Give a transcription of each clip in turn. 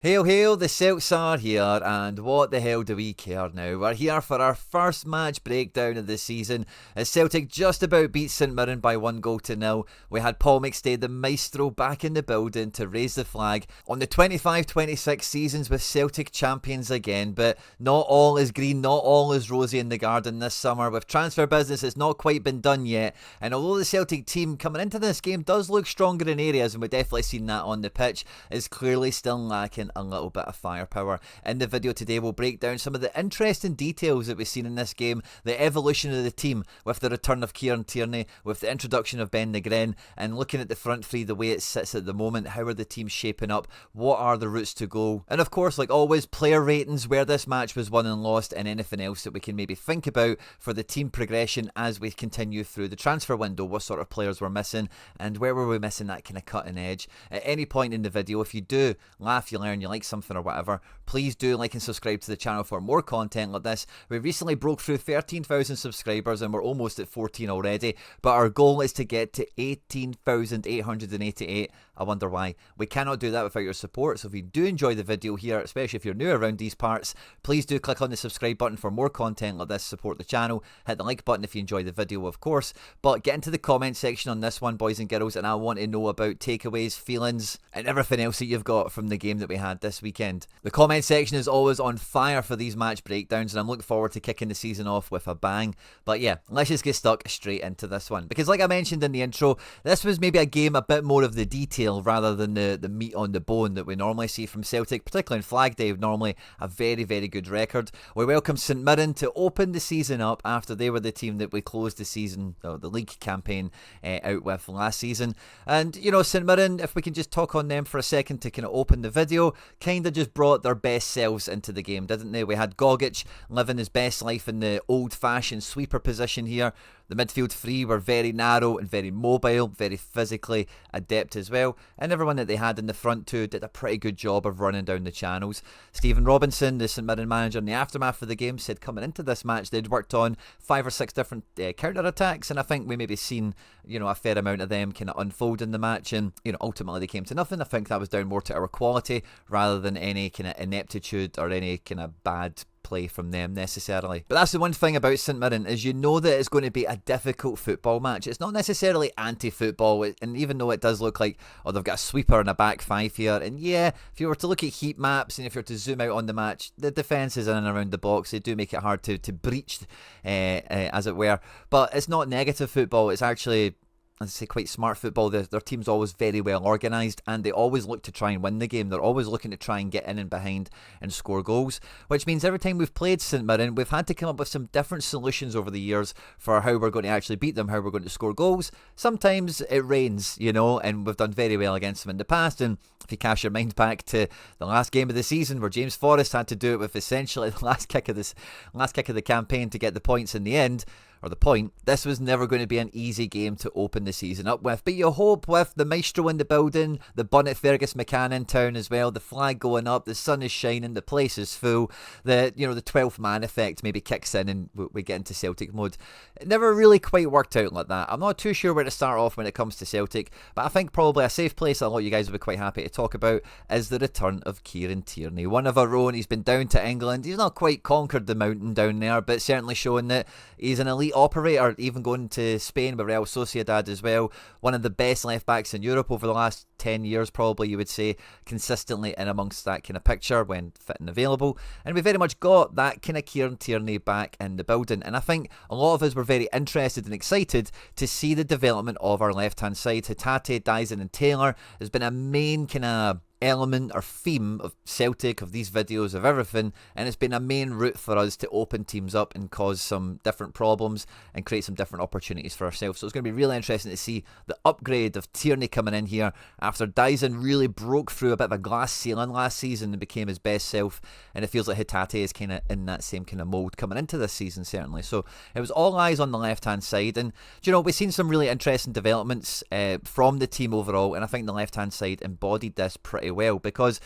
Hail, hail, the Celts are here, and what the hell do we care now? We're here for our first match breakdown of the season, as Celtic just about beat St Mirren by 1-0. We had Paul McStay, the maestro, back in the building to raise the flag on the 25-26 seasons with Celtic champions again, but not all is green, not all is rosy in the garden this summer. With transfer business, it's not quite been done yet, and although the Celtic team coming into this game does look stronger in areas, and we've definitely seen that on the pitch, is clearly still lacking a little bit of firepower. In the video today, we'll break down some of the interesting details that we've seen in this game, the evolution of the team with the return of Kieran Tierney, with the introduction of Ben Negren, and looking at the front three, the way it sits at the moment. How are the teams shaping up? What are the routes to go? And of course, like always, player ratings, where this match was won and lost, and anything else that we can maybe think about for the team progression as we continue through the transfer window. What sort of players we're missing, and where were we missing that kind of cutting edge? At any point in the video, if you do laugh, you learn, you like something or whatever, please do like and subscribe to the channel for more content like this. We recently broke through 13,000 subscribers and we're almost at 14 already, but our goal is to get to 18,888. I wonder why. We cannot do that without your support, so if you do enjoy the video here, especially if you're new around these parts, please do click on the subscribe button for more content like this, support the channel, hit the like button if you enjoy the video of course, but get into the comment section on this one, boys and girls, and I want to know about takeaways, feelings, and everything else that you've got from the game that we had this weekend. The comment section is always on fire for these match breakdowns, and I'm looking forward to kicking the season off with a bang. But yeah, let's just get stuck straight into this one, because like I mentioned in the intro, this was maybe a game a bit more of the detail rather than the meat on the bone that we normally see from Celtic, particularly in Flag Day, normally a very, very good record. We welcome St Mirren to open the season up after they were the team that we closed the season, or the league campaign, out with last season. And you know, St Mirren, if we can just talk on them for a second to kind of open the video, kind of just brought their best selves into the game, didn't they? We had Gogic living his best life in the old-fashioned sweeper position here. The midfield three were very narrow and very mobile, very physically adept as well. And everyone that they had in the front two did a pretty good job of running down the channels. Stephen Robinson, the St Mirren manager, in the aftermath of the game said coming into this match they'd worked on 5 or 6 different counter-attacks, and I think we maybe seen, you know, a fair amount of them kind of unfold in the match, and you know, ultimately they came to nothing. I think that was down more to our quality rather than any kind of ineptitude or any kind of bad play from them necessarily. But that's the one thing about St Mirren, is you know that it's going to be a difficult football match. It's not necessarily anti-football, and even though it does look like, oh, they've got a sweeper and a back five here, and yeah, if you were to look at heat maps and if you were to zoom out on the match, the defences in and around the box, they do make it hard to breach, as it were. But it's not negative football, it's actually, I'd say, quite smart football. Their team's always very well organised, and they always look to try and win the game. They're always looking to try and get in and behind and score goals, which means every time we've played St Mirren, we've had to come up with some different solutions over the years for how we're going to actually beat them, how we're going to score goals. Sometimes it rains, you know, and we've done very well against them in the past. And if you cast your mind back to the last game of the season, where James Forrest had to do it with essentially the last kick of the campaign to get the points in the end, or the point, this was never going to be an easy game to open the season up with. But you hope, with the maestro in the building, the Bonnet Fergus McCann in town as well, the flag going up, the sun is shining, the place is full, the 12th man effect maybe kicks in and we get into Celtic mode. It never really quite worked out like that. I'm not too sure where to start off when it comes to Celtic, but I think probably a safe place that a lot of you guys will be quite happy to talk about is the return of Kieran Tierney. One of our own. He's been down to England. He's not quite conquered the mountain down there, but certainly showing that he's an elite operator, even going to Spain with Real Sociedad as well. One of the best left backs in Europe over the last 10 years probably, you would say, consistently in amongst that kind of picture when fit and available. And we very much got that kind of Kieran Tierney back in the building, and I think a lot of us were very interested and excited to see the development of our left hand side. Hatate, Dyson and Taylor has been a main kind of element or theme of Celtic, of these videos, of everything, and it's been a main route for us to open teams up and cause some different problems and create some different opportunities for ourselves. So it's going to be really interesting to see the upgrade of Tierney coming in here after Dyson really broke through a bit of a glass ceiling last season and became his best self, and it feels like Hatate is kind of in that same kind of mould coming into this season certainly. So it was all eyes on the left hand side, and you know, we've seen some really interesting developments from the team overall, and I think the left hand side embodied this pretty pretty well, because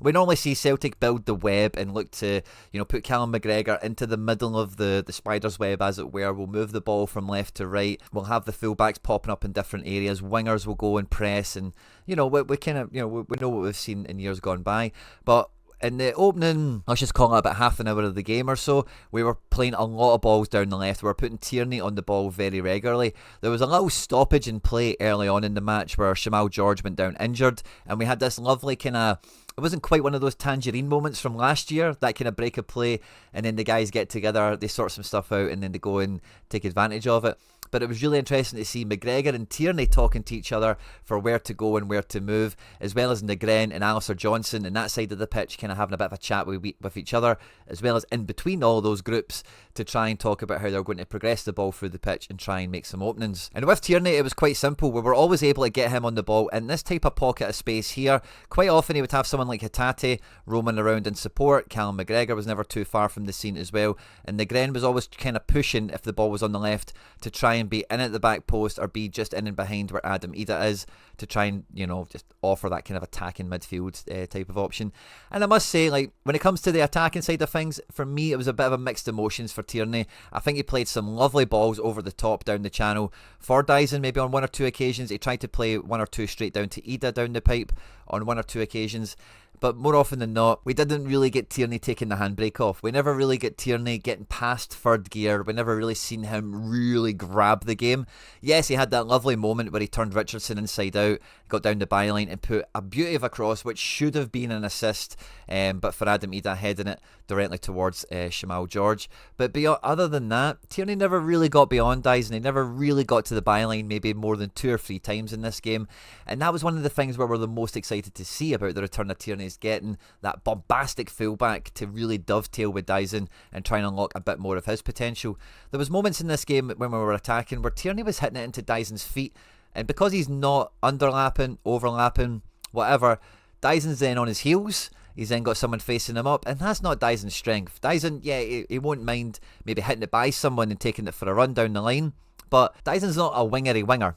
we normally see Celtic build the web and look to, put Callum McGregor into the middle of the spider's web, as it were. We'll move the ball from left to right. We'll have the fullbacks popping up in different areas. Wingers will go and press, and we kind of, we know what we've seen in years gone by. But in the opening, let's just call it about half an hour of the game or so, we were playing a lot of balls down the left. We were putting Tierney on the ball very regularly. There was a little stoppage in play early on in the match where Shamal George went down injured, and we had this lovely kind of, it wasn't quite one of those tangerine moments from last year, that kind of break of play, and then the guys get together, they sort some stuff out, and then they go and take advantage of it. But it was really interesting to see McGregor and Tierney talking to each other for where to go and where to move, as well as Negren and Alistair Johnson in that side of the pitch kind of having a bit of a chat with each other, as well as in between all those groups to try and talk about how they're going to progress the ball through the pitch and try and make some openings. And with Tierney, it was quite simple. We were always able to get him on the ball in this type of pocket of space here. Quite often he would have someone like Hatate roaming around in support. Callum McGregor was never too far from the scene as well, and Negren was always kind of pushing if the ball was on the left to try and be in at the back post or be just in and behind where Adam Idah is, to try and, just offer that kind of attacking midfield type of option. And I must say, like, when it comes to the attacking side of things, for me it was a bit of a mixed emotions for Tierney. I think he played some lovely balls over the top down the channel for Dyson, maybe on one or two occasions. He tried to play one or two straight down to Idah down the pipe on one or two occasions. But more often than not, we didn't really get Tierney taking the handbrake off. We never really get Tierney getting past third gear. We never really seen him really grab the game. Yes, he had that lovely moment where he turned Richardson inside out, got down the byline and put a beauty of a cross, which should have been an assist, but for Adam Idah heading it directly towards Shamal George. But other than that, Tierney never really got beyond Dyson. He never really got to the byline, maybe more than 2 or 3 times in this game. And that was one of the things where we're the most excited to see about the return of Tierney, is getting that bombastic fullback to really dovetail with Dyson and try and unlock a bit more of his potential. There was moments in this game when we were attacking where Tierney was hitting it into Dyson's feet, and because he's not underlapping, overlapping, whatever, Dyson's then on his heels. He's then got someone facing him up, and that's not Dyson's strength. Dyson, yeah, he won't mind maybe hitting it by someone and taking it for a run down the line, but Dyson's not a wingery winger,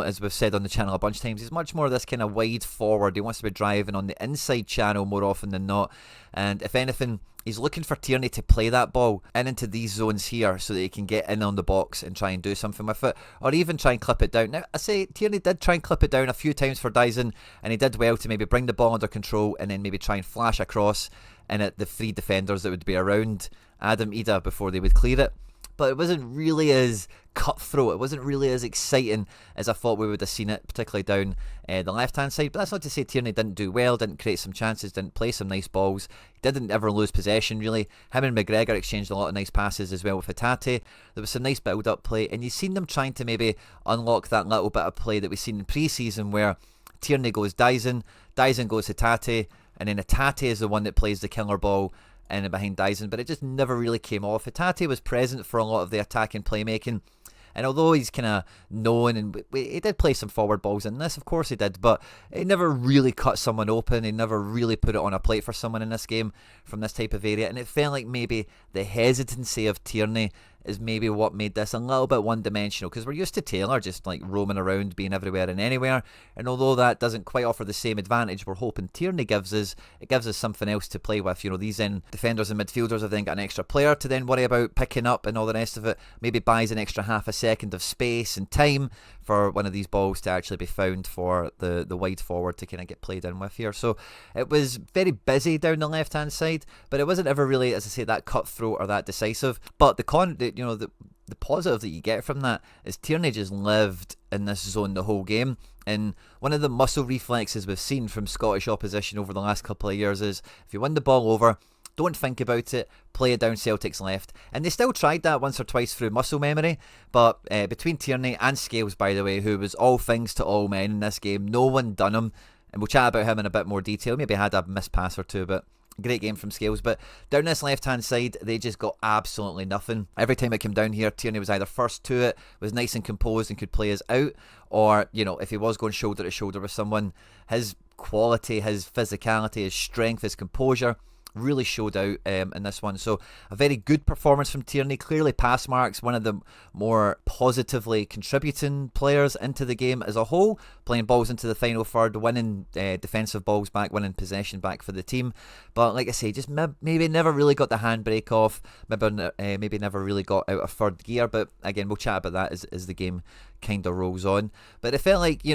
as we've said on the channel a bunch of times. He's much more this kind of wide forward. He wants to be driving on the inside channel more often than not, and if anything, he's looking for Tierney to play that ball in into these zones here so that he can get in on the box and try and do something with it, or even try and clip it down. Now, I say Tierney did try and clip it down a few times for Dyson, and he did well to maybe bring the ball under control and then maybe try and flash across in at the 3 defenders that would be around Adam Idah before they would clear it. But it wasn't really as cutthroat, it wasn't really as exciting as I thought we would have seen it, particularly down the left-hand side. But that's not to say Tierney didn't do well, didn't create some chances, didn't play some nice balls. He didn't ever lose possession, really. Him and McGregor exchanged a lot of nice passes as well with Hatate. There was some nice build-up play, and you've seen them trying to maybe unlock that little bit of play that we've seen in pre-season where Tierney goes Dyson, Dyson goes Hatate, and then Hatate is the one that plays the killer ball in and behind Dyson, but it just never really came off. Hatate was present for a lot of the attacking playmaking, and although he's kind of known, and he did play some forward balls in this, of course he did, but he never really cut someone open. He never really put it on a plate for someone in this game from this type of area, and it felt like maybe the hesitancy of Tierney is maybe what made this a little bit one-dimensional, because we're used to Taylor just like roaming around, being everywhere and anywhere, and although that doesn't quite offer the same advantage we're hoping Tierney gives us, it gives us something else to play with. These then defenders and midfielders have then got an extra player to then worry about picking up and all the rest of it, maybe buys an extra half a second of space and time for one of these balls to actually be found for the wide forward to kind of get played in with here. So it was very busy down the left hand side, but it wasn't ever really, as I say, that cutthroat or that decisive. But the positive that you get from that is Tierney just lived in this zone the whole game. And one of the muscle reflexes we've seen from Scottish opposition over the last couple of years is if you win the ball over, don't think about it, play it down Celtic's left. And they still tried that once or twice through muscle memory, but between Tierney and Scales, by the way, who was all things to all men in this game, no one done him, and we'll chat about him in a bit more detail. Maybe had a missed pass or two, but great game from Scales. But down this left hand side, they just got absolutely nothing. Every time it came down here, Tierney was either first to it, was nice and composed and could play us out, or if he was going shoulder to shoulder with someone, his quality, his physicality, his strength, his composure really showed out in this one. So a very good performance from Tierney. Clearly pass marks, one of the more positively contributing players into the game as a whole, playing balls into the final third, winning defensive balls back, winning possession back for the team. But like I say, just maybe never really got the handbrake off, maybe never really got out of third gear. But again, we'll chat about that as the game kind of rolls on. But it felt like,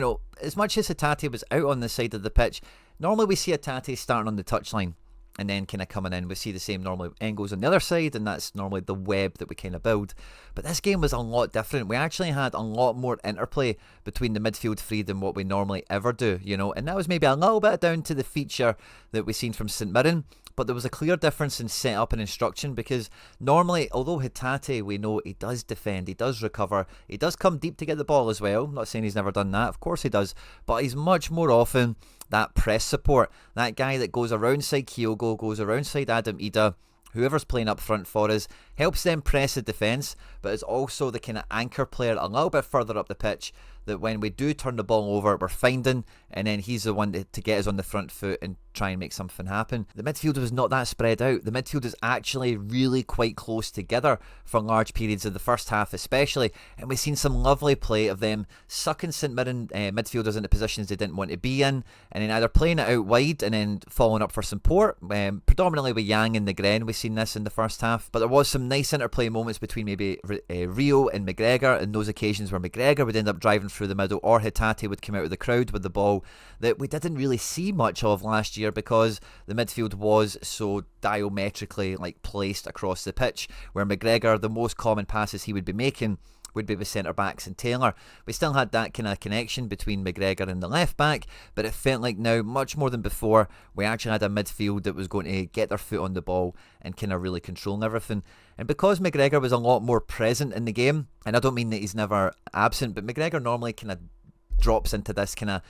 as much as Hatate was out on the side of the pitch, normally we see Hatate starting on the touchline and then kind of coming in. We see the same normally angles on the other side, and that's normally the web that we kind of build. But this game was a lot different. We actually had a lot more interplay between the midfield three than what we normally ever do, and that was maybe a little bit down to the feature that we've seen from St Mirren. But there was a clear difference in setup and instruction, because normally, although Hatate, we know he does defend, he does recover, he does come deep to get the ball as well. I'm not saying he's never done that, of course he does, but he's much more often that press support, that guy that goes around side Kyogo, goes around side Adam Ida, whoever's playing up front for us, helps them press the defence, but is also the kind of anchor player a little bit further up the pitch, that when we do turn the ball over, we're finding, and then he's the one to get us on the front foot and try and make something happen. The midfield was not that spread out. The midfield is actually really quite close together for large periods of the first half especially, and we've seen some lovely play of them sucking St Mirren midfielders into positions they didn't want to be in, and then either playing it out wide and then following up for support, predominantly with Yong and Negren. We've seen this in the first half, but there was some nice interplay moments between maybe Rio and McGregor, and those occasions where McGregor would end up driving through the middle, or Hatate would come out of the crowd with the ball, that we didn't really see much of last year because the midfield was so diametrically placed across the pitch, where McGregor, the most common passes he would be making would be with centre backs and Taylor. We still had that kind of connection between McGregor and the left back, but it felt like now, much more than before, we actually had a midfield that was going to get their foot on the ball and kind of really controlling everything. And because McGregor was a lot more present in the game, and I don't mean that he's never absent, but McGregor normally kind of drops into this kind of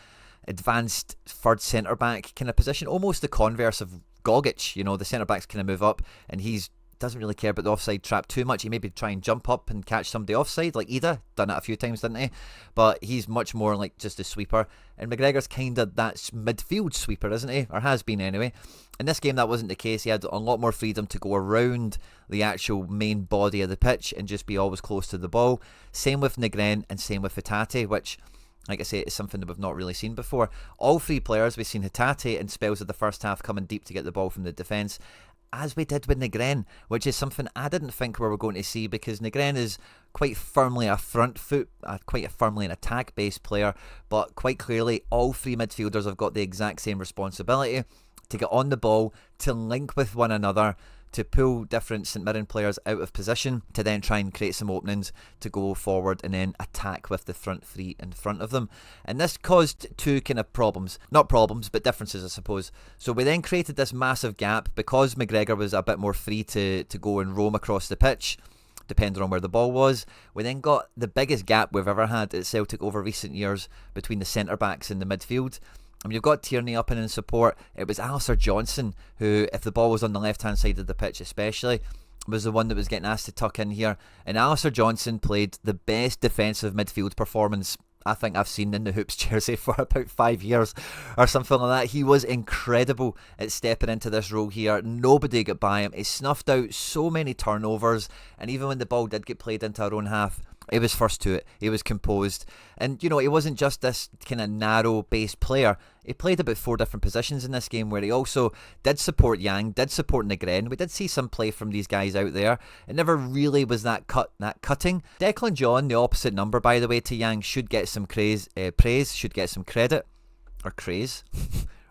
advanced third centre back kind of position, almost the converse of Gogic. The centre backs kind of move up, and he's doesn't really care about the offside trap too much. He maybe try and jump up and catch somebody offside, like Ida done it a few times, didn't he? But he's much more like just a sweeper, and McGregor's kind of that midfield sweeper, isn't he? Or has been anyway. In this game that wasn't the case. He had a lot more freedom to go around the actual main body of the pitch and just be always close to the ball. Same with Negren and same with Hatate, which, like I say, is something that we've not really seen before. All three players, we've seen Hatate in spells of the first half coming deep to get the ball from the defence, as we did with Negren, which is something I didn't think we were going to see, because Negren is quite firmly a front foot, quite firmly an attack-based player, but quite clearly all three midfielders have got the exact same responsibility to get on the ball, to link with one another, to pull different St Mirren players out of position, to then try and create some openings to go forward and then attack with the front three in front of them. And this caused two kind of problems. Not problems, but differences, I suppose. So we then created this massive gap because McGregor was a bit more free to go and roam across the pitch, depending on where the ball was. We then got the biggest gap we've ever had at Celtic over recent years between the centre-backs and the midfield. And you've got Tierney up and in support. It was Alistair Johnson who, if the ball was on the left-hand side of the pitch especially, was the one that was getting asked to tuck in here. And Alistair Johnson played the best defensive midfield performance I think I've seen in the Hoops jersey for about 5 years or something like that. He was incredible at stepping into this role here. Nobody got by him. He snuffed out so many turnovers, and even when the ball did get played into our own half, he was first to it. He was composed. And, he wasn't just this kind of narrow-based player. He played about 4 different positions in this game, where he also did support Yong, did support Negren. We did see some play from these guys out there. It never really was that cutting. Declan John, the opposite number, by the way, to Yong, should get some praise, should get some credit. Or craze.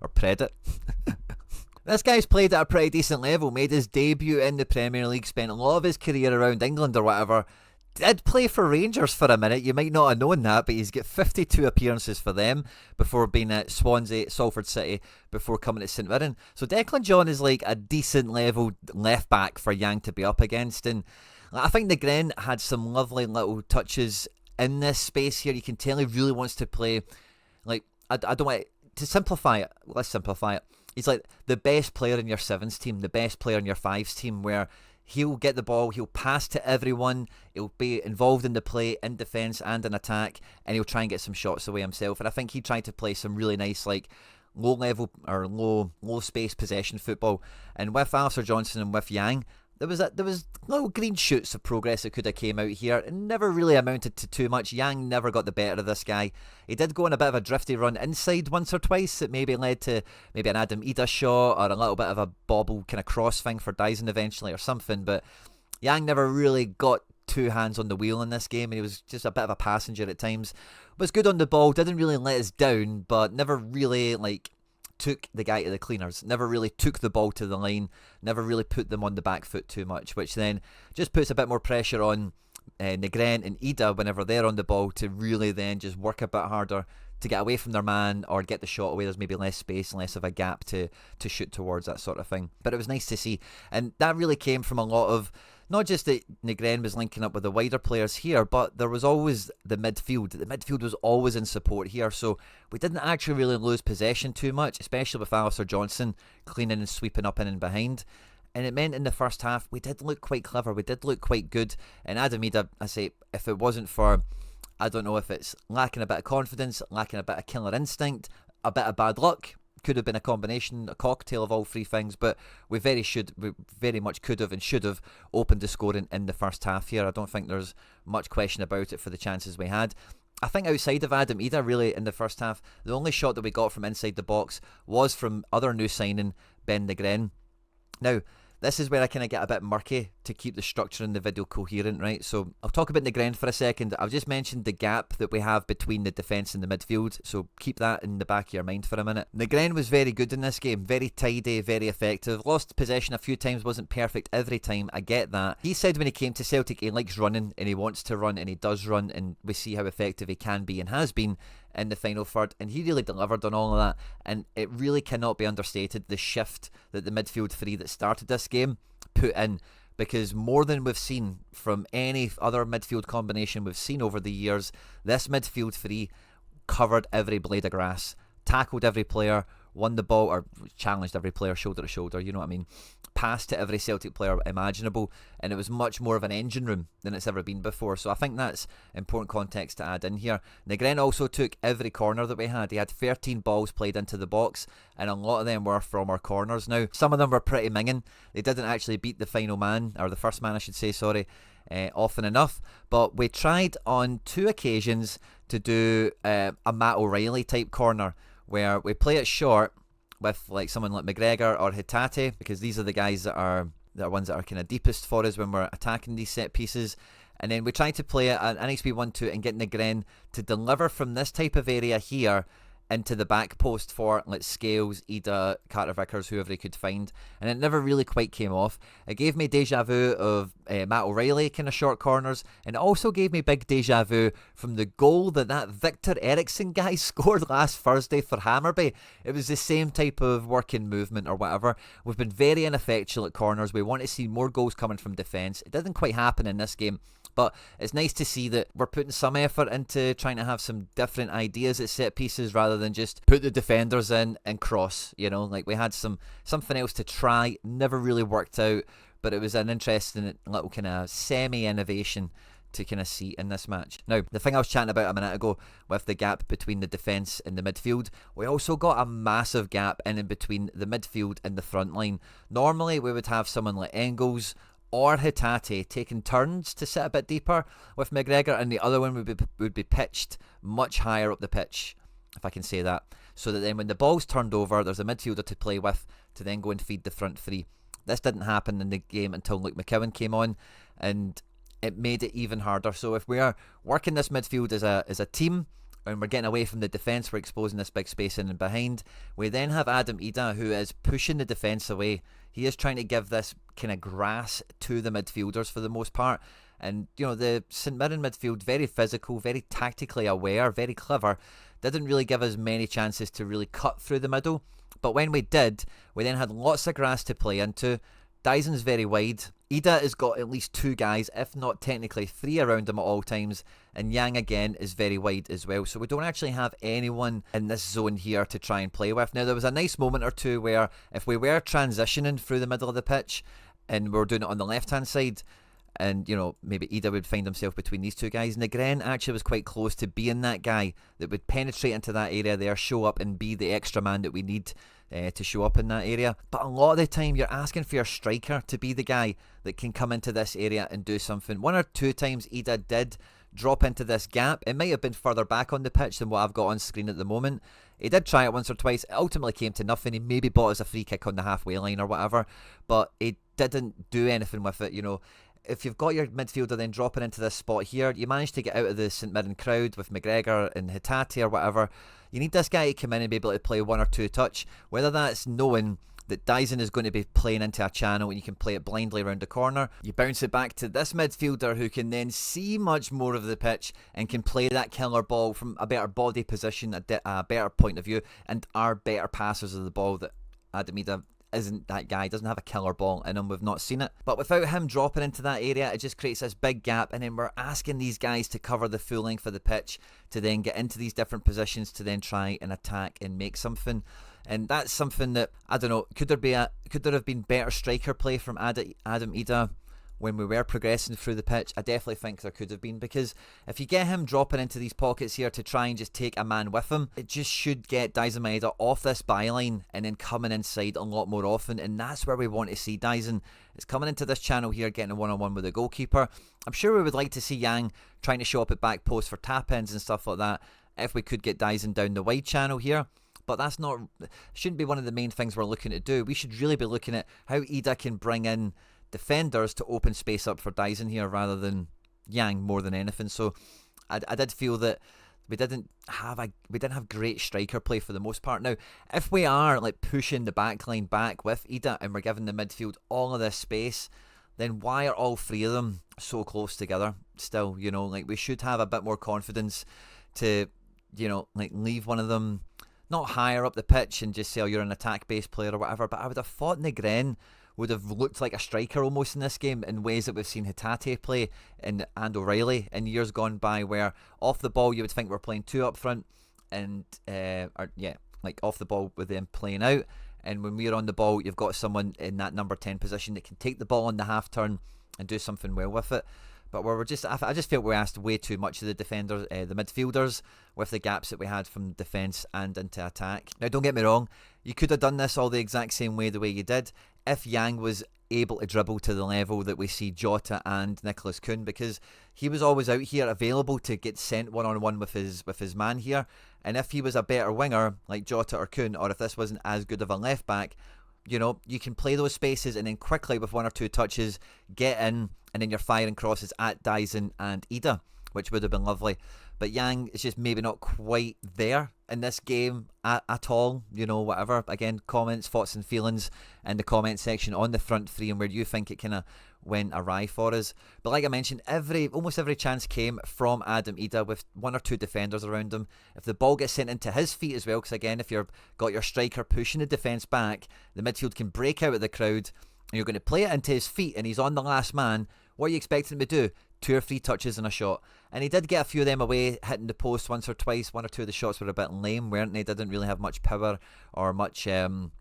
Or predit. This guy's played at a pretty decent level, made his debut in the Premier League, spent a lot of his career around England or whatever. Did play for Rangers for a minute. You might not have known that, but he's got 52 appearances for them before being at Swansea, Salford City, before coming to St Mirren. So Declan John is like a decent level left back for Yong to be up against. And I think Negren had some lovely little touches in this space here. You can tell he really wants to play. Like, I don't want to simplify it. Let's simplify it. He's like the best player in your sevens team, the best player in your fives team, where he'll get the ball, he'll pass to everyone, he'll be involved in the play, in defence and in attack, and he'll try and get some shots away himself. And I think he tried to play some really nice, like, low level or low space possession football. And with Alistair Johnston and with Yang, there was little green shoots of progress that could have came out here. It never really amounted to too much. Yang never got the better of this guy. He did go on a bit of a drifty run inside once or twice that maybe led to maybe an Adam Ida shot or a little bit of a bobble kind of cross thing for Dyson eventually or something. But Yang never really got two hands on the wheel in this game, and he was just a bit of a passenger at times. Was good on the ball, didn't really let us down, but never really took the guy to the cleaners, never really took the ball to the line, never really put them on the back foot too much, which then just puts a bit more pressure on Negren and Ida whenever they're on the ball to really then just work a bit harder to get away from their man or get the shot away. There's maybe less space, less of a gap to shoot towards, that sort of thing. But it was nice to see, and that really came from a lot of, not just that Negren was linking up with the wider players here, but there was always the midfield. The midfield was always in support here, so we didn't actually really lose possession too much, especially with Alistair Johnston cleaning and sweeping up in and behind. And it meant in the first half, we did look quite clever, we did look quite good. And Adam Ida, I say, if it wasn't for, I don't know if it's lacking a bit of confidence, lacking a bit of killer instinct, a bit of bad luck, could have been a combination, a cocktail of all three things, but we very much could have and should have opened the scoring in the first half here. I don't think there's much question about it for the chances we had. I think outside of Adam Ida, really, in the first half, the only shot that we got from inside the box was from other new signing, Ben Nygren. Now, this is where I kind of get a bit murky to keep the structure in the video coherent, right? So I'll talk about Negren for a second. I've just mentioned the gap that we have between the defence and the midfield, so keep that in the back of your mind for a minute. Negren was very good in this game, very tidy, very effective. Lost possession a few times, wasn't perfect every time, I get that. He said when he came to Celtic he likes running and he wants to run and he does run, and we see how effective he can be and has been in the final third, and he really delivered on all of that. And it really cannot be understated, the shift that the midfield three that started this game put in, because more than we've seen from any other midfield combination we've seen over the years, this midfield three covered every blade of grass, tackled every player, won the ball, or challenged every player shoulder to shoulder, you know what I mean, passed to every Celtic player imaginable, and it was much more of an engine room than it's ever been before. So I think that's important context to add in here. Negren also took every corner that we had. He had 13 balls played into the box, and a lot of them were from our corners. Now, some of them were pretty minging. They didn't actually beat the final man, or the first man I should say, sorry, often enough, but we tried on two occasions to do a Matt O'Reilly type corner, where we play it short with like someone like McGregor or Hitate, because these are the guys that are ones that are kind of deepest for us when we're attacking these set pieces. And then we try to play it an nice wee 1-2 and get Negren to deliver from this type of area here into the back post for like Scales, Ida, Carter Vickers, whoever he could find, and it never really quite came off. It gave me deja vu of Matt O'Reilly kind of short corners, and it also gave me big deja vu from the goal that Victor Eriksson guy scored last Thursday for Hammarby. It was the same type of working movement or whatever. We've been very ineffectual at corners. We want to see more goals coming from defence. It didn't quite happen in this game, but it's nice to see that we're putting some effort into trying to have some different ideas at set pieces rather than just put the defenders in and cross, you know, like we had something else to try, never really worked out, but it was an interesting little kind of semi-innovation to kind of see in this match. Now, the thing I was chatting about a minute ago with the gap between the defence and the midfield, we also got a massive gap in between the midfield and the front line. Normally, we would have someone like Engels or Hitate taking turns to sit a bit deeper with McGregor, and the other one would be pitched much higher up the pitch, if I can say that, so that then when the ball's turned over, there's a midfielder to play with to then go and feed the front three. This didn't happen in the game until Luke McCowan came on, and it made it even harder. So if we are working this midfield as a team, and we're getting away from the defence, we're exposing this big space in and behind, we then have Adam Ida, who is pushing the defence away. He is trying to give this kind of grass to the midfielders for the most part. And, you know, the St Mirren midfield, very physical, very tactically aware, very clever, didn't really give us many chances to really cut through the middle. But when we did, we then had lots of grass to play into. Dyson's very wide. Ida has got at least two guys, if not technically three around him at all times. And Yang again is very wide as well. So we don't actually have anyone in this zone here to try and play with. Now, there was a nice moment or two where if we were transitioning through the middle of the pitch and we were doing it on the left-hand side, and, you know, maybe Ida would find himself between these two guys. Negren actually was quite close to being that guy that would penetrate into that area there, show up and be the extra man that we need to show up in that area. But a lot of the time you're asking for your striker to be the guy that can come into this area and do something. 1 or 2 times Ida did drop into this gap. It might have been further back on the pitch than what I've got on screen at the moment. He did try it once or twice. It ultimately came to nothing. He maybe bought us a free kick on the halfway line or whatever, but he didn't do anything with it. You know, if you've got your midfielder then dropping into this spot here, you manage to get out of the St Mirren crowd with McGregor and Hatate or whatever. You need this guy to come in and be able to play 1 or 2 touch, whether that's knowing that Dyson is going to be playing into a channel and you can play it blindly around the corner. You bounce it back to this midfielder who can then see much more of the pitch and can play that killer ball from a better body position, a better point of view, and are better passers of the ball. That Adam Ida isn't that guy, doesn't have a killer ball in him, we've not seen it. But without him dropping into that area, it just creates this big gap, and then we're asking these guys to cover the full length of the pitch to then get into these different positions to then try and attack and make something. And that's something that, I don't know, could there have been better striker play from Adam Ida when we were progressing through the pitch? I definitely think there could have been, because if you get him dropping into these pockets here to try and just take a man with him, it just should get Dyson Maeda off this byline and then coming inside a lot more often, and that's where we want to see Dyson. It's coming into this channel here, getting a one-on-one with the goalkeeper. I'm sure we would like to see Yong trying to show up at back post for tap-ins and stuff like that if we could get Dyson down the wide channel here. But that's shouldn't be one of the main things we're looking to do. We should really be looking at how Ida can bring in defenders to open space up for Dyson here rather than Yong more than anything. So I did feel that we didn't have great striker play for the most part. Now, if we are like pushing the back line back with Ida and we're giving the midfield all of this space, then why are all 3 of them so close together still? You know, like we should have a bit more confidence to, you know, like leave one of them not higher up the pitch and just say, oh, you're an attack-based player or whatever. But I would have thought Negren would have looked like a striker almost in this game, in ways that we've seen Hatate play and OReilly in years gone by, where off the ball you would think we're playing 2 up front, and like off the ball with them playing out, and when we're on the ball you've got someone in that number 10 position that can take the ball on the half turn and do something well with it. But where I just felt we asked way too much of the defenders, the midfielders, with the gaps that we had from defence and into attack. Now, don't get me wrong, you could have done this all the exact same way, the way you did, if Yong was able to dribble to the level that we see Jota and Nicholas Kuhn, because he was always out here available to get sent one-on-one with his man here. And if he was a better winger like Jota or Kuhn, or if this wasn't as good of a left back, you know, you can play those spaces and then quickly with 1 or 2 touches get in, and then you're firing crosses at Dyson and Ida, which would have been lovely. But Yong is just maybe not quite there in this game at all. You know, whatever. Again, comments, thoughts and feelings in the comment section on the front 3 and where you think it kind of went awry for us. But like I mentioned, almost every chance came from Adam Ida with 1 or 2 defenders around him. If the ball gets sent into his feet as well, because again, if you've got your striker pushing the defence back, the midfield can break out of the crowd and you're going to play it into his feet and he's on the last man. What are you expecting him to do? 2 or 3 touches and a shot. And he did get a few of them away, hitting the post once or twice. 1 or 2 of the shots were a bit lame, weren't they? Didn't really have much power or much venom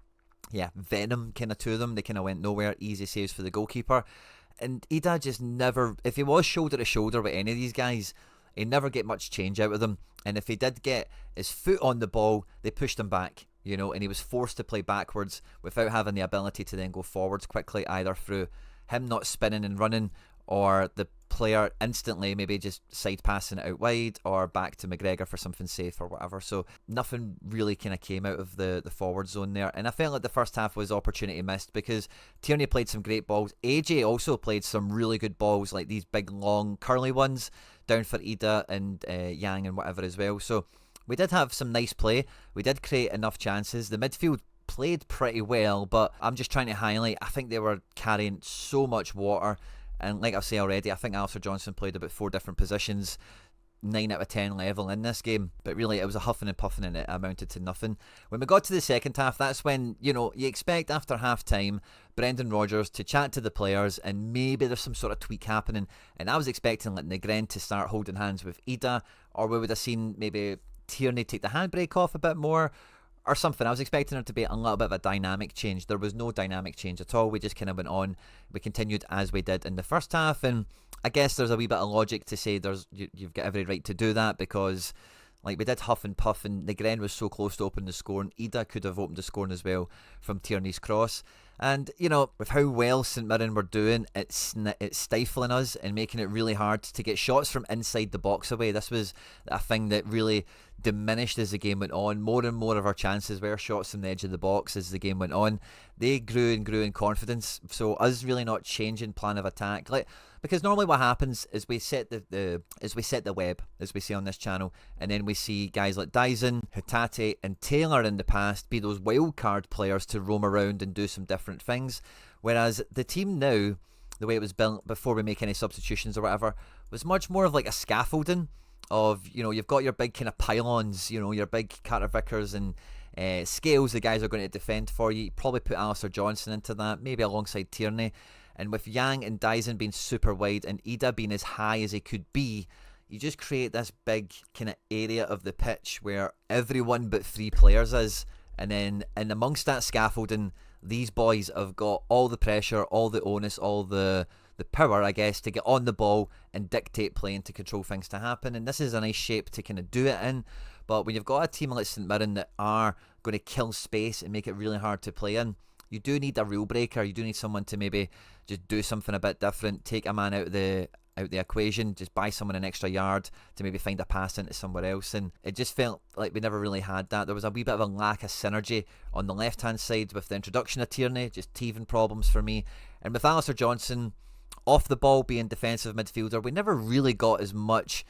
kind of to them. They kind of went nowhere. Easy saves for the goalkeeper. And Ida just never, if he was shoulder to shoulder with any of these guys, he'd never get much change out of them. And if he did get his foot on the ball, they pushed him back, you know, and he was forced to play backwards without having the ability to then go forwards quickly, either through him not spinning and running, or the player instantly maybe just side passing it out wide, or back to McGregor for something safe or whatever. So nothing really kind of came out of the forward zone there. And I felt like the first half was opportunity missed, because Tierney played some great balls. AJ also played some really good balls, like these big long curly ones down for Ida and Yong and whatever as well. So we did have some nice play. We did create enough chances. The midfield played pretty well, but I'm just trying to highlight, I think they were carrying so much water. And like I've said already, I think Alistair Johnson played about 4 different positions, 9 out of 10 level in this game. But really, it was a huffing and puffing and it amounted to nothing. When we got to the second half, that's when, you know, you expect after half-time Brendan Rodgers to chat to the players and maybe there's some sort of tweak happening. And I was expecting like Negren to start holding hands with Ida, or we would have seen maybe Tierney take the handbrake off a bit more, or something. I was expecting there to be a little bit of a dynamic change. There was no dynamic change at all. We just kind of went on. We continued as we did in the first half, and I guess there's a wee bit of logic to say you've got every right to do that, because like we did huff and puff, and Negren was so close to open the score, and Ida could have opened the scoring as well from Tierney's cross. And, you know, with how well St Mirren were doing, it's stifling us and making it really hard to get shots from inside the box away. This was a thing that really diminished as the game went on. More and more of our chances were shots from the edge of the box as the game went on. They grew and grew in confidence. So us really not changing plan of attack, because normally what happens is we set the web, as we say on this channel, and then we see guys like Dyson, Hatate and Taylor in the past be those wild card players to roam around and do some different things. Whereas the team now, the way it was built before we make any substitutions or whatever, was much more of like a scaffolding of, you know, you've got your big kind of pylons, you know, your big Carter Vickers and Scales, the guys are going to defend for you. You probably put Alistair Johnson into that, maybe alongside Tierney. And with Yong and Dyson being super wide and Ida being as high as he could be, you just create this big kind of area of the pitch where everyone but 3 players is. And then in amongst that scaffolding, these boys have got all the pressure, all the onus, all the power, I guess, to get on the ball and dictate play and to control things to happen. And this is a nice shape to kind of do it in. But when you've got a team like St Mirren that are going to kill space and make it really hard to play in, you do need a rule breaker. You do need someone to maybe just do something a bit different, take a man out of the equation, just buy someone an extra yard to maybe find a pass into somewhere else. And it just felt like we never really had that. There was a wee bit of a lack of synergy on the left hand side with the introduction of Tierney, just teething problems for me. And with Alistair Johnson off the ball being defensive midfielder, we never really got as much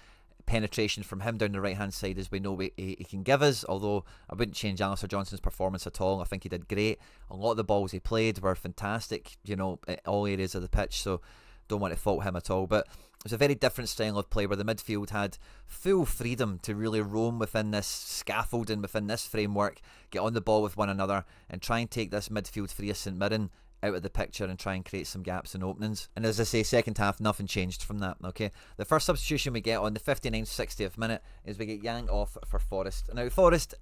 penetration from him down the right hand side as we know he can give us. Although I wouldn't change Alistair Johnson's performance at all. I think he did great. A lot of the balls he played were fantastic, you know, at all areas of the pitch, so don't want to fault him at all. But it was a very different style of play where the midfield had full freedom to really roam within this scaffolding, within this framework, get on the ball with one another and try and take this midfield free of St Mirren out of the picture and try and create some gaps and openings. And as I say, second half, nothing changed from that, okay? The first substitution we get on the 59th, 60th minute is we get Yong off for Forrest. Now, Forrest,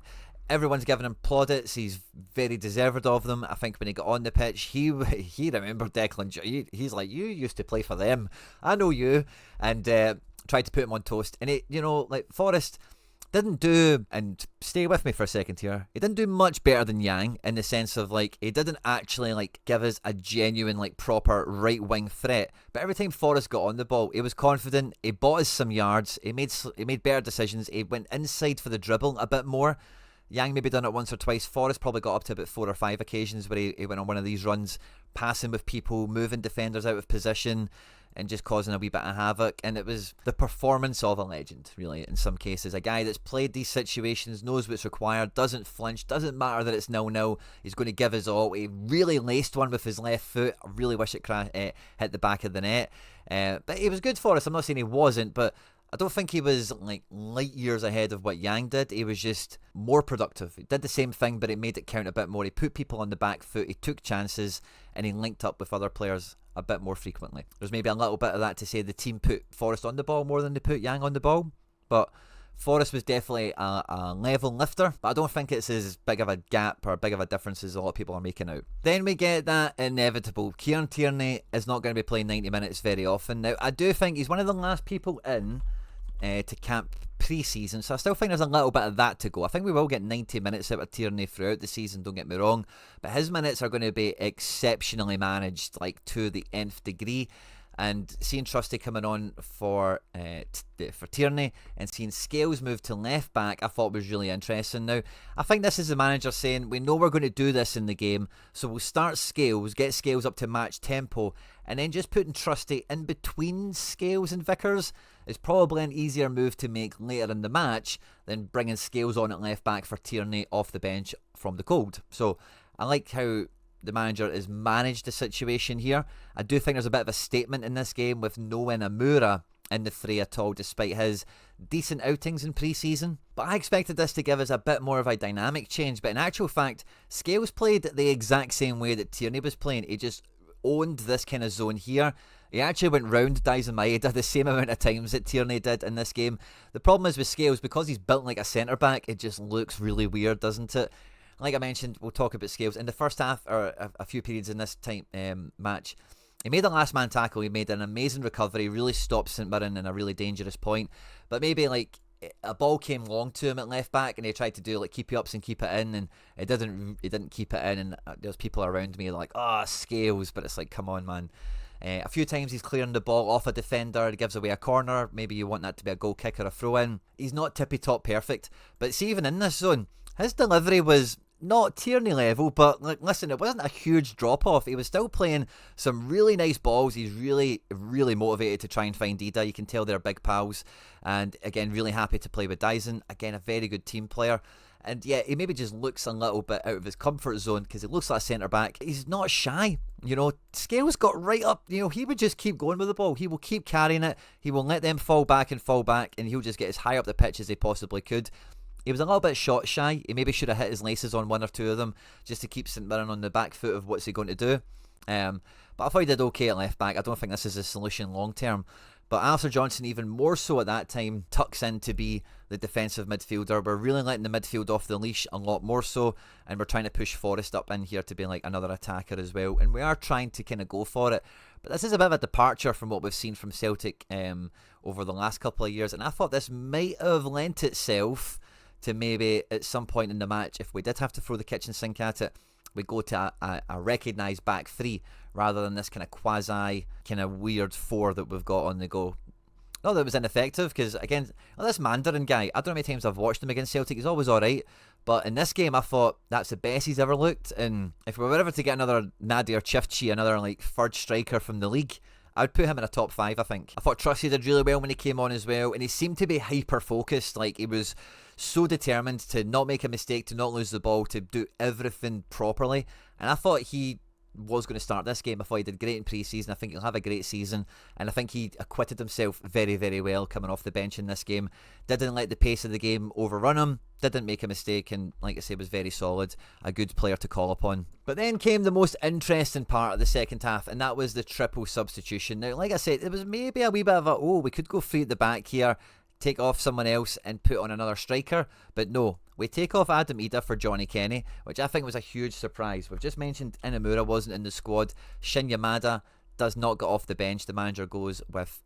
everyone's giving him plaudits. He's very deserved of them. I think when he got on the pitch, he remembered Declan. He's like, you used to play for them. I know you. And tried to put him on toast. And, Forrest didn't do, and stay with me for a second here, he didn't do much better than Yong in the sense of, like, he didn't actually, like, give us a genuine, like, proper right-wing threat. But every time Forrest got on the ball, he was confident, he bought us some yards, he made better decisions, he went inside for the dribble a bit more. Yong maybe done it once or twice. Forrest probably got up to about 4 or 5 occasions where he went on one of these runs, passing with people, moving defenders out of position, and just causing a wee bit of havoc. And it was the performance of a legend, really, in some cases. A guy that's played these situations, knows what's required, doesn't flinch, doesn't matter that it's 0-0, he's going to give his all. He really laced one with his left foot. I really wish it hit the back of the net. But he was good for us. I'm not saying he wasn't, but I don't think he was like light years ahead of what Yong did. He was just more productive. He did the same thing, but it made it count a bit more. He put people on the back foot, he took chances, and he linked up with other players a bit more frequently. There's maybe a little bit of that to say the team put Forrest on the ball more than they put Yong on the ball, but Forrest was definitely a level lifter, but I don't think it's as big of a gap or big of a difference as a lot of people are making out. Then we get that inevitable. Kieran Tierney is not going to be playing 90 minutes very often. Now, I do think he's one of the last people in to camp pre-season, so I still think there's a little bit of that to go. I think we will get 90 minutes out of Tierney throughout the season, don't get me wrong, but his minutes are going to be exceptionally managed, like to the nth degree. And seeing Trusty coming on for Tierney and seeing Scales move to left back, I thought was really interesting. Now, I think this is the manager saying, we know we're going to do this in the game, so we'll start Scales, get Scales up to match tempo, and then just putting Trusty in between Scales and Vickers is probably an easier move to make later in the match than bringing Scales on at left back for Tierney off the bench from the cold. So I like how the manager has managed the situation here. I do think there's a bit of a statement in this game with no Inamura in the fray at all, despite his decent outings in pre-season. But I expected this to give us a bit more of a dynamic change, but in actual fact, Scales played the exact same way that Tierney was playing. He just owned this kind of zone here. He actually went round Dyson Maeda the same amount of times that Tierney did in this game. The problem is with Scales, because he's built like a centre-back, it just looks really weird, doesn't it? like I mentioned, we'll talk about Scales. In the first half, or a few periods in this time match, he made the last man tackle, he made an amazing recovery, really stopped St Mirren in a really dangerous point. But maybe like a ball came long to him at left back and he tried to do like keepy ups and keep it in, and it didn't keep it in, and there's people around me like, Scales, but it's like, come on, man. A few times he's clearing the ball off a defender, it gives away a corner, maybe you want that to be a goal kick or a throw in. He's not tippy top perfect, but see, even in this zone, his delivery was not Tierney level, but like, listen, it wasn't a huge drop off. He was still playing some really nice balls. He's really, really motivated to try and find Ida. You can tell they're big pals, and again, really happy to play with Dyson. Again, a very good team player. And yeah, he maybe just looks a little bit out of his comfort zone because he looks like a centre back. He's not shy. Scales got right up. He would just keep going with the ball. He will keep carrying it. He will let them fall back, and he'll just get as high up the pitch as he possibly could. He was a little bit shot shy. He maybe should have hit his laces on one or two of them just to keep St Mirren on the back foot of what's he going to do. But I thought he did okay at left back. I don't think this is a solution long term. But Alistair Johnston, even more so at that time, tucks in to be the defensive midfielder. We're really letting the midfield off the leash a lot more so, and we're trying to push Forrest up in here to be like another attacker as well. And we are trying to kind of go for it. But this is a bit of a departure from what we've seen from Celtic over the last couple of years. And I thought this might have lent itself to maybe at some point in the match, if we did have to throw the kitchen sink at it, we go to a recognised back three rather than this kind of quasi kind of weird four that we've got on the go. Not that it was ineffective, because again, this Mandarin guy, I don't know how many times I've watched him against Celtic, he's always alright, but in this game I thought that's the best he's ever looked. And if we were ever to get another Nadir Chifchi, another like third striker from the league, I would put him in a top 5, I think. I thought Trusty did really well when he came on as well, and he seemed to be hyper focused. Like, he was so determined to not make a mistake, to not lose the ball, to do everything properly. And I thought he was going to start this game. I thought he did great in pre-season. I think he'll have a great season, and I think he acquitted himself very, very well coming off the bench in this game. Didn't let the pace of the game overrun him, didn't make a mistake, and like I say, was very solid. A good player to call upon. But then came the most interesting part of the second half, and that was the triple substitution. Now, like I said, it was maybe a wee bit of we could go free at the back here, take off someone else and put on another striker, but no, we take off Adam Ida for Johnny Kenny, which I think was a huge surprise. We've just mentioned Inamura wasn't in the squad. Shin Yamada does not get off the bench. The manager goes with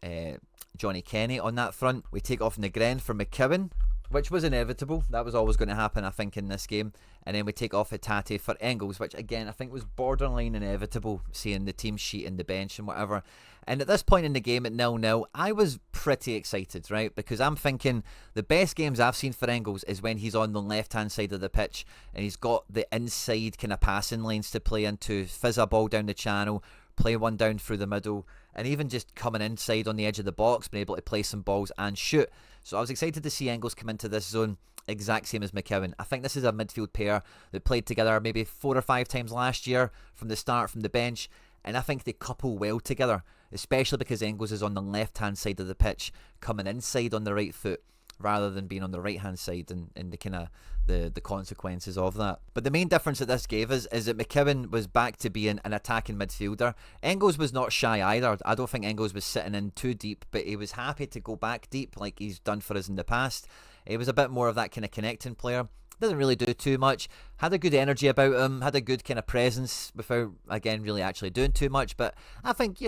Johnny Kenny on that front. We take off Negren for McCowan, which was inevitable. That was always going to happen, I think, in this game. And then we take off Hatate for Engels, which again I think was borderline inevitable, seeing the team sheet and the bench and whatever. And at this point in the game at 0-0, I was pretty excited, right? Because I'm thinking the best games I've seen for Engels is when he's on the left-hand side of the pitch and he's got the inside kind of passing lanes to play into, fizz a ball down the channel, play one down through the middle, and even just coming inside on the edge of the box, being able to play some balls and shoot. So I was excited to see Engels come into this zone, exact same as McCowan. I think this is a midfield pair that played together maybe 4 or 5 times last year from the start, from the bench, and I think they couple well together, especially because Engels is on the left-hand side of the pitch, coming inside on the right foot, rather than being on the right-hand side, and the kind of the consequences of that. But the main difference that this gave us is that McCowan was back to being an attacking midfielder. Engels was not shy either. I don't think Engels was sitting in too deep, but he was happy to go back deep like he's done for us in the past. He was a bit more of that kind of connecting player. Doesn't really do too much. Had a good energy about him, had a good kind of presence without, again, really actually doing too much. But I think,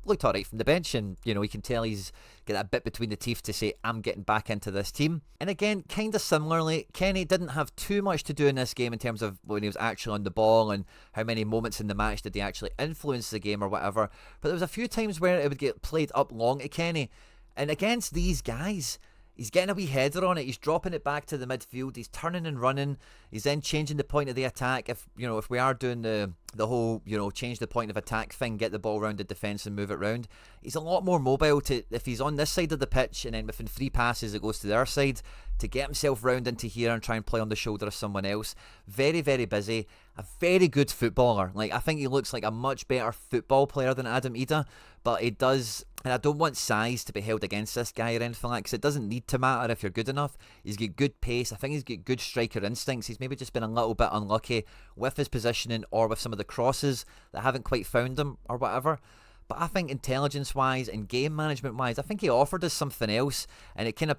looked alright from the bench, and you can tell he's got that bit between the teeth to say, I'm getting back into this team. And again, kind of similarly, Kenny didn't have too much to do in this game in terms of when he was actually on the ball and how many moments in the match did he actually influence the game or whatever. But there was a few times where it would get played up long to Kenny, and against these guys, he's getting a wee header on it. He's dropping it back to the midfield. He's turning and running. He's then changing the point of the attack. If we are doing the whole change the point of attack thing, get the ball around the defence and move it round, he's a lot more mobile to, if he's on this side of the pitch and then within 3 passes it goes to their side, to get himself round into here and try and play on the shoulder of someone else. Very, very busy. A very good footballer. Like, I think he looks like a much better football player than Adam Ida, but he does, and I don't want size to be held against this guy or anything like that, because it doesn't need to matter if you're good enough. He's got good pace. I think he's got good striker instincts. He's maybe just been a little bit unlucky with his positioning or with some of the crosses that haven't quite found him or whatever. But I think intelligence-wise and game management-wise, I think he offered us something else, and it kind of,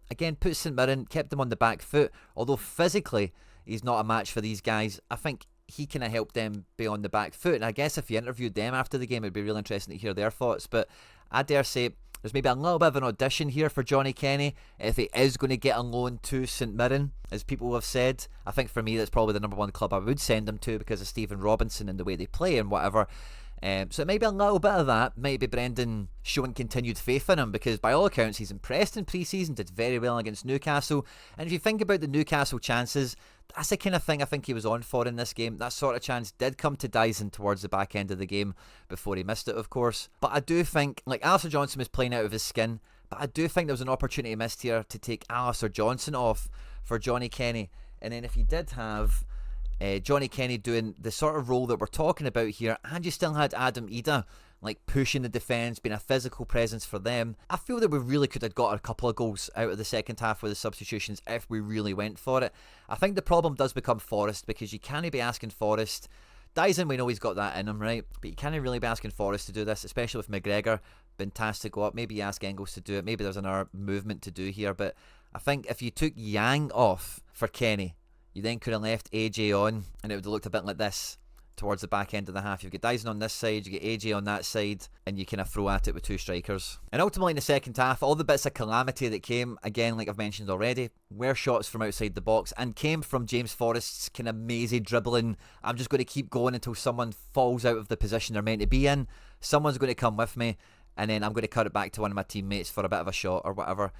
again, put St Mirren, kept them on the back foot, although physically he's not a match for these guys. I think he kind of helped them be on the back foot. And I guess if you interviewed them after the game, it'd be really interesting to hear their thoughts. But I dare say there's maybe a little bit of an audition here for Johnny Kenny if he is going to get on loan to St Mirren, as people have said. I think for me that's probably the number one club I would send him to because of Stephen Robinson and the way they play and whatever. So it may be a little bit of that. Maybe Brendan showing continued faith in him, because by all accounts he's impressed in pre-season, did very well against Newcastle. And if you think about the Newcastle chances, that's the kind of thing I think he was on for in this game. That sort of chance did come to Dyson towards the back end of the game before he missed it, of course. But I do think, like, Alistair Johnson was playing out of his skin, but I do think there was an opportunity missed here to take Alistair Johnson off for Johnny Kenny. And then if you did have Johnny Kenny doing the sort of role that we're talking about here, and you still had Adam Ida like pushing the defence, being a physical presence for them, I feel that we really could have got a couple of goals out of the second half with the substitutions if we really went for it. I think the problem does become Forrest, because you can't be asking Forrest. Dyson, we know he's got that in him, right? But you can't really be asking Forrest to do this, especially with McGregor been tasked to go up. Maybe you ask Engels to do it. Maybe there's another movement to do here. But I think if you took Yang off for Kenny, you then could have left AJ on, and it would have looked a bit like this towards the back end of the half. You've got Dyson on this side, you get AJ on that side, and you kind of throw at it with two strikers. And ultimately in the second half, all the bits of calamity that came, again, like I've mentioned already, were shots from outside the box and came from James Forrest's kind of mazy dribbling. I'm just going to keep going until someone falls out of the position they're meant to be in. Someone's going to come with me, and then I'm going to cut it back to one of my teammates for a bit of a shot or whatever.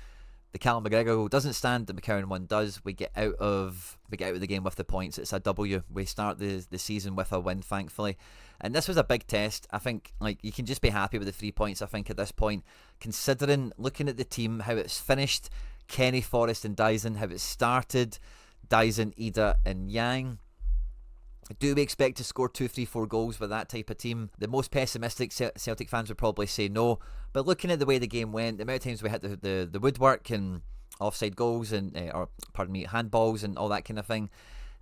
The Callum McGregor goal doesn't stand, the McCowan one does. We get out of the game with the points. It's a W. We start the season with a win, thankfully. And this was a big test. I think like you can just be happy with the 3 points, I think, at this point. Considering, looking at the team, how it's finished, Kenny, Forrest and Dyson, how it started, Dyson, Ida and Yang. Do we expect to score 2, 3, 4 goals with that type of team? The most pessimistic Celtic fans would probably say no. But looking at the way the game went, the amount of times we hit the woodwork and offside goals and handballs and all that kind of thing,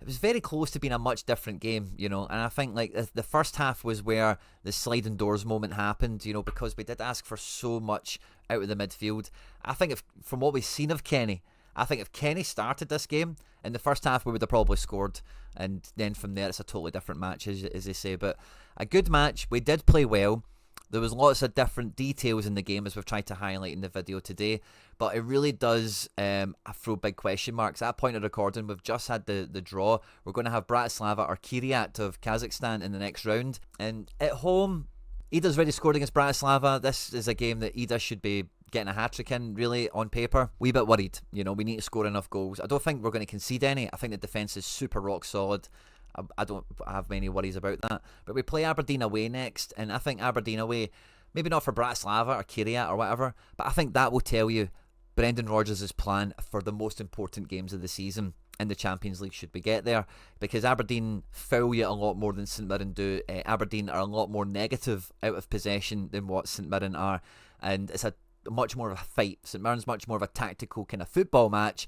it was very close to being a much different game, you know. And I think like the first half was where the sliding doors moment happened, you know, because we did ask for so much out of the midfield. I think from what we've seen of Kenny, I think if Kenny started this game in the first half, we would have probably scored, and then from there it's a totally different match, as they say. But a good match. We did play well. There was lots of different details in the game, as we've tried to highlight in the video today, but it really does throw big question marks. At point of recording, we've just had the draw. We're going to have Bratislava or Kiryat of Kazakhstan in the next round, and at home, Ida's already scored against Bratislava. This is a game that Ida should be getting a hat-trick in, really, on paper. Wee bit worried, you know, we need to score enough goals. I don't think we're going to concede any. I think the defence is super rock solid. I don't have many worries about that. But we play Aberdeen away next, and I think Aberdeen away, maybe not for Bratislava or Kiryat or whatever, but I think that will tell you Brendan Rodgers' plan for the most important games of the season in the Champions League should we get there, because Aberdeen foul you a lot more than St Mirren do. Aberdeen are a lot more negative out of possession than what St Mirren are, and it's a much more of a fight. St Mirren's much more of a tactical kind of football match,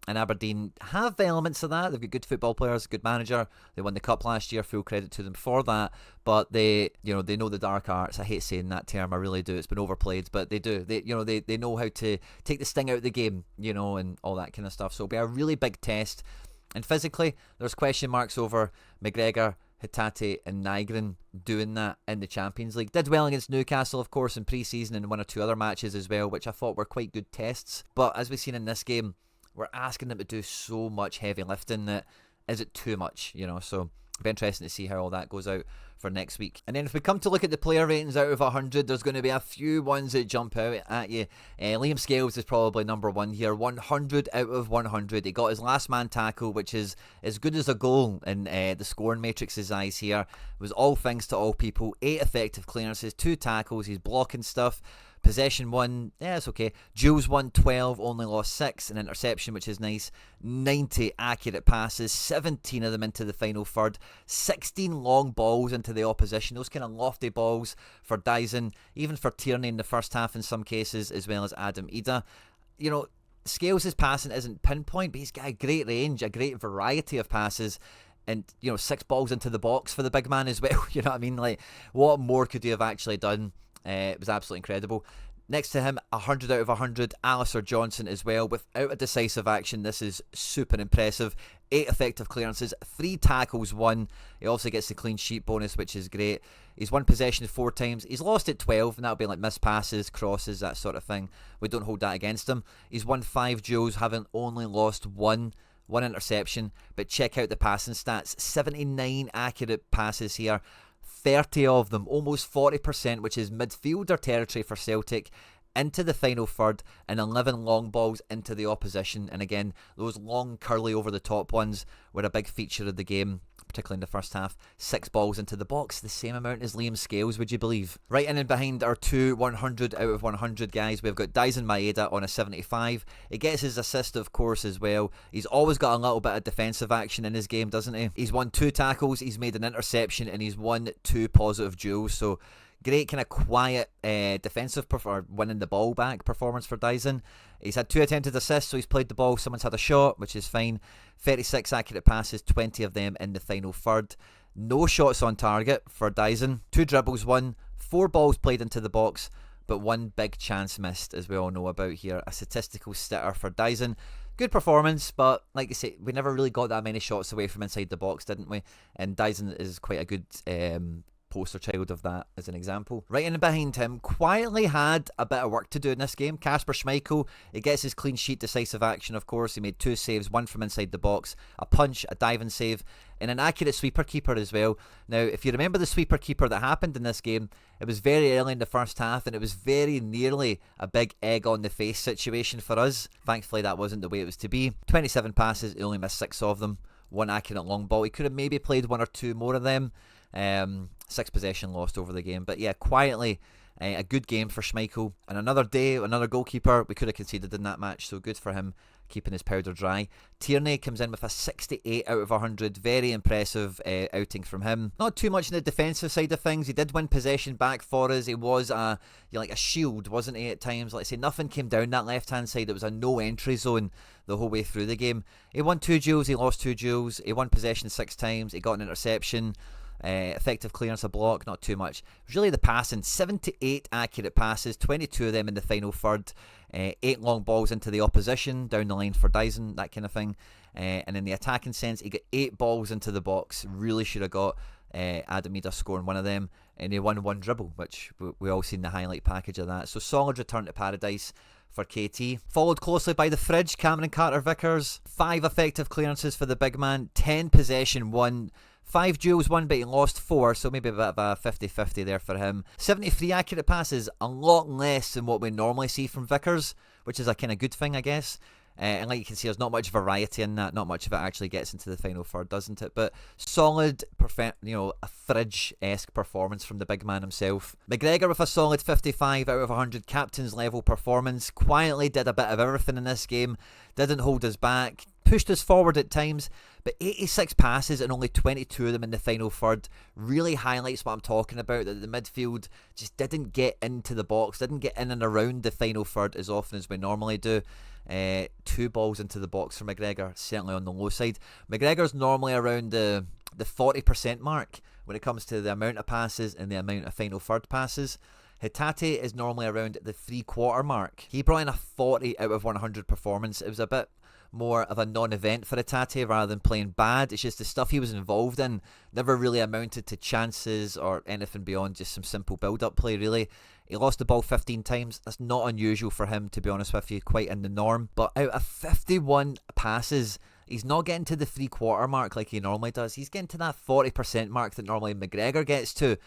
and Aberdeen have elements of that. They've got good football players, good manager. They won the cup last year, full credit to them for that. But they know the dark arts. I hate saying that term, I really do. It's been overplayed, but they do. They know how to take the sting out of the game, you know, and all that kind of stuff. So it'll be a really big test. And physically, there's question marks over McGregor, Hatate and Nygren doing that in the Champions League. Did well against Newcastle, of course, in pre-season, and 1 or 2 other matches as well, which I thought were quite good tests. But as we've seen in this game, we're asking them to do so much heavy lifting that is it too much, you know? So it'll be interesting to see how all that goes out for next week. And then if we come to look at the player ratings out of 100, there's going to be a few ones that jump out at you. Liam Scales is probably number 1 here. 100 out of 100. He got his last man tackle, which is as good as a goal in the scoring matrix's eyes here. It was all things to all people. 8 effective clearances, 2 tackles. He's blocking stuff. Possession 1, yeah, it's okay. Duels 1, 12, only lost 6. An interception, which is nice. 90 accurate passes, 17 of them into the final third. 16 long balls into the opposition. Those kind of lofty balls for Dyson, even for Tierney in the first half in some cases, as well as Adam Ida. You know, Scales' passing isn't pinpoint, but he's got a great range, a great variety of passes. And, you know, 6 balls into the box for the big man as well. You know what I mean? Like, what more could you have actually done? It was absolutely incredible. Next to him, 100 out of 100, Alistair Johnson as well, without a decisive action. This is super impressive. 8 effective clearances, 3 tackles, 1. He also gets the clean sheet bonus, which is great. He's won possession 4 times. He's lost it 12, and that'll be like missed passes, crosses, that sort of thing. We don't hold that against him. He's won 5 duels, having only lost 1 interception. But check out the passing stats. 79 accurate passes here. 30 of them, almost 40%, which is midfielder territory for Celtic, into the final third, and 11 long balls into the opposition. And again, those long curly over the top ones were a big feature of the game, particularly in the first half. 6 balls into the box, the same amount as Liam Scales, would you believe? Right in and behind our 2 100 out of 100 guys, we've got Dyson Maeda on a 75. He gets his assist, of course, as well. He's always got a little bit of defensive action in his game, doesn't he? He's won 2 tackles, he's made an interception, and he's won 2 positive duels. So great kind of quiet defensive or winning the ball back performance for Dyson. He's had 2 attempted assists, so he's played the ball. Someone's had a shot, which is fine. 36 accurate passes, 20 of them in the final third. No shots on target for Dyson. 2 dribbles, 1. 4 balls played into the box, but 1 big chance missed, as we all know about here. A statistical stitter for Dyson. Good performance, but like I say, we never really got that many shots away from inside the box, didn't we? And Dyson is quite a good poster child of that as an example. Right in behind him, quietly had a bit of work to do in this game. Kasper Schmeichel, he gets his clean sheet, decisive action, of course. He made 2 saves, 1 from inside the box, a punch, a diving save, and an accurate sweeper keeper as well. Now, if you remember the sweeper keeper that happened in this game, it was very early in the first half, and it was very nearly a big egg on the face situation for us. Thankfully, that wasn't the way it was to be. 27 passes, he only missed 6 of them. 1 accurate long ball. He could have maybe played 1 or 2 more of them. 6 possession lost over the game. But yeah, quietly a good game for Schmeichel. And another day, another goalkeeper we could have conceded in that match, so good for him keeping his powder dry. Tierney comes in with a 68 out of 100. Very impressive outing from him. Not too much in the defensive side of things. He did win possession back for us. He was like a shield, wasn't he, at times? Like I say, nothing came down that left-hand side. It was a no-entry zone the whole way through the game. He won 2 duels. He lost 2 duels. He won possession 6 times. He got an interception. Effective clearance, a block, not too much. It was really the passing. 78 accurate passes, 22 of them in the final third. 8 long balls into the opposition, down the line for Dyson, that kind of thing. And in the attacking sense, he got 8 balls into the box. Really should have got Adam Ida scoring 1 of them. And he won 1 dribble, which we all seen the highlight package of that. So solid return to paradise for KT. Followed closely by the fridge, Cameron Carter-Vickers. 5 effective clearances for the big man, 10 possession, 1. 5 duels won, but he lost 4, so maybe a bit of a 50-50 there for him. 73 accurate passes, a lot less than what we normally see from Vickers, which is a kind of good thing, I guess. And like you can see, there's not much variety in that. Not much of it actually gets into the final third, doesn't it? But solid, a fridge-esque performance from the big man himself. McGregor with a solid 55 out of 100, captain's level performance. Quietly did a bit of everything in this game. Didn't hold us back. Pushed us forward at times, but 86 passes and only 22 of them in the final third really highlights what I'm talking about, that the midfield just didn't get into the box, didn't get in and around the final third as often as we normally do. 2 balls into the box for McGregor, certainly on the low side. McGregor's normally around the 40% mark when it comes to the amount of passes and the amount of final third passes. Hitate is normally around the 3/4 mark. He brought in a 40 out of 100 performance. It was a bit more of a non-event for Hitate rather than playing bad. It's just the stuff he was involved in never really amounted to chances or anything beyond just some simple build-up play, really. He lost the ball 15 times. That's not unusual for him, to be honest with you, quite in the norm. But out of 51 passes, he's not getting to the 3/4 mark like he normally does. He's getting to that 40% mark that normally McGregor gets to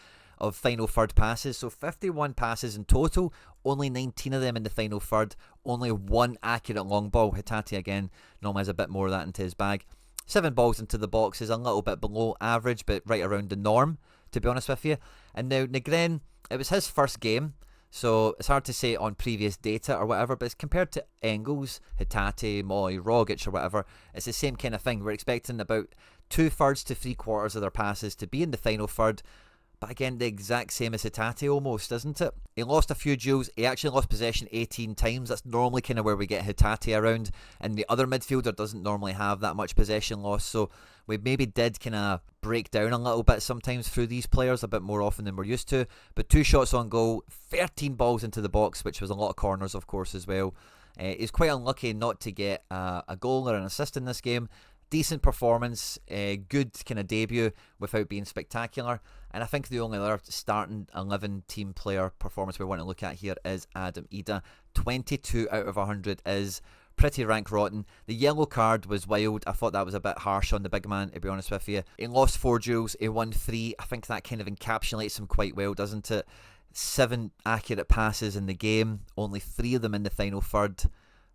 of final third passes. So 51 passes in total, only 19 of them in the final third, only 1 accurate long ball. Hitate again normally has a bit more of that into his bag. 7 balls into the box is a little bit below average, but right around the norm, to be honest with you. And now Negren, it was his first game, so it's hard to say on previous data or whatever, but it's compared to Engels, Hitate, Moy, Rogic or whatever, it's the same kind of thing. We're expecting about 2/3 to 3/4 of their passes to be in the final third, but again, the exact same as Hatate almost, isn't it? He lost a few duels. He actually lost possession 18 times. That's normally kind of where we get Hatate around, and the other midfielder doesn't normally have that much possession loss, so we maybe did kind of break down a little bit sometimes through these players a bit more often than we're used to. But 2 shots on goal, 13 balls into the box, which was a lot of corners, of course, as well. He's quite unlucky not to get a goal or an assist in this game. Decent performance, good kind of debut without being spectacular. And I think the only other starting 11 team player performance we want to look at here is Adam Idah. 22 out of 100 is pretty rank rotten. The yellow card was wild. I thought that was a bit harsh on the big man, to be honest with you. He lost 4 duels, he won 3. I think that kind of encapsulates him quite well, doesn't it? 7 accurate passes in the game, only 3 of them in the final third,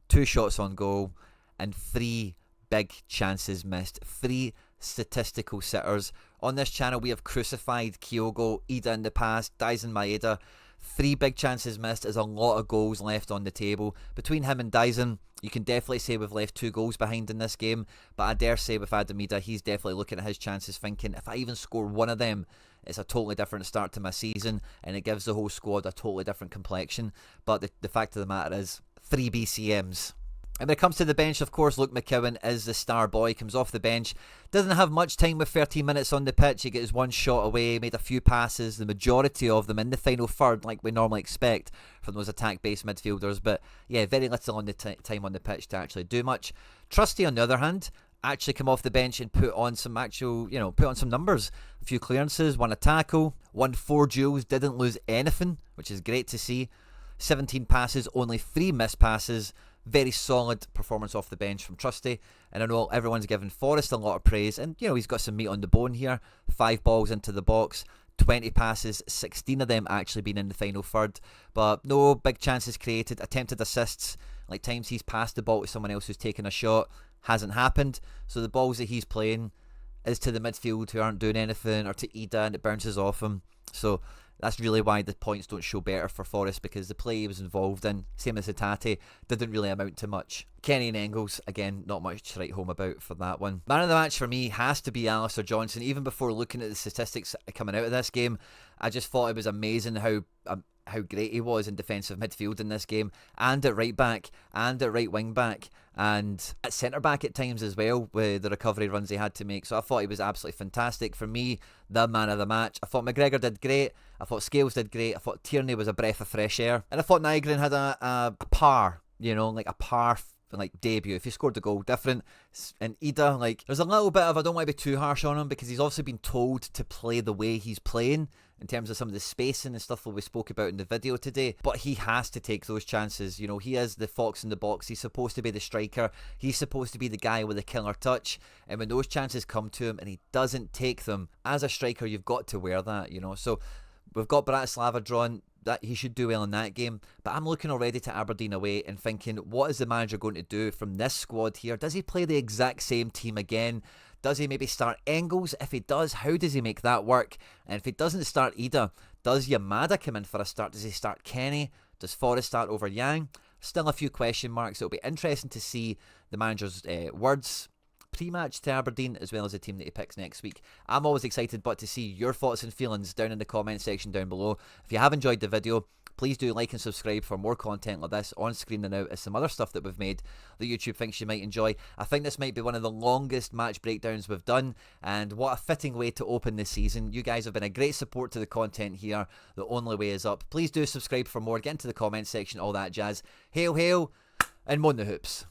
2 shots on goal, and 3 big chances missed. 3 statistical sitters. On this channel we have crucified Kyogo, Idah in the past, Daisen Maeda. 3 big chances missed is a lot of goals left on the table. Between him and Daisen, you can definitely say we've left 2 goals behind in this game, but I dare say with Adam Idah, he's definitely looking at his chances thinking, if I even score one of them, it's a totally different start to my season, and it gives the whole squad a totally different complexion. But the fact of the matter is, 3 BCMs. And when it comes to the bench, of course, Luke McCowan is the star boy, comes off the bench, doesn't have much time with 13 minutes on the pitch. He gets 1 shot away, made a few passes, the majority of them in the final third, like we normally expect from those attack-based midfielders. But yeah, very little on the time on the pitch to actually do much. Trusty, on the other hand, actually come off the bench and put on some actual, put on some numbers. A few clearances, won a tackle, won 4 duels, didn't lose anything, which is great to see. 17 passes, only 3 missed passes. Very solid performance off the bench from Trusty. And I know everyone's given Forrest a lot of praise, and he's got some meat on the bone here. 5 balls into the box, 20 passes, 16 of them actually being in the final third, but no big chances created. Attempted assists, like times he's passed the ball to someone else who's taken a shot, hasn't happened. So the balls that he's playing is to the midfield who aren't doing anything, or to Idah, and it bounces off him. So that's really why the points don't show better for Forrest, because the play he was involved in, same as Hatate, didn't really amount to much. Kenny and Engels, again, not much to write home about for that one. Man of the match for me has to be Alistair Johnson. Even before looking at the statistics coming out of this game, I just thought it was amazing how great he was in defensive midfield in this game, and at right back, and at right wing back, and at centre back at times as well, with the recovery runs he had to make. So I thought he was absolutely fantastic. For me, the man of the match. I thought McGregor did great, I thought Scales did great, I thought Tierney was a breath of fresh air, and I thought Nygren had a par, like a par debut. If he scored the goal, different. And Idah, there's a little bit of, I don't want to be too harsh on him, because he's obviously been told to play the way he's playing in terms of some of the spacing and stuff that we spoke about in the video today, but he has to take those chances. He is the fox in the box. He's supposed to be the striker, he's supposed to be the guy with the killer touch, and when those chances come to him and he doesn't take them, as a striker you've got to wear that. So we've got Bratislava drawn, that he should do well in that game, but I'm looking already to Aberdeen away and thinking, what is the manager going to do from this squad here? Does he play the exact same team again? Does he maybe start Engels? If he does, how does he make that work? And if he doesn't start Idah, does Yamada come in for a start? Does he start Kenny? Does Forrest start over Yang? Still a few question marks. It'll be interesting to see the manager's words pre-match to Aberdeen, as well as the team that he picks next week. I'm always excited but to see your thoughts and feelings down in the comment section down below. If you have enjoyed the video, please do like and subscribe for more content like this. On screen and out is some other stuff that we've made that YouTube thinks you might enjoy. I think this might be one of the longest match breakdowns we've done, and what a fitting way to open this season. You guys have been a great support to the content here. The only way is up. Please do subscribe for more. Get into the comment section, all that jazz. Hail, hail, and moan the hoops.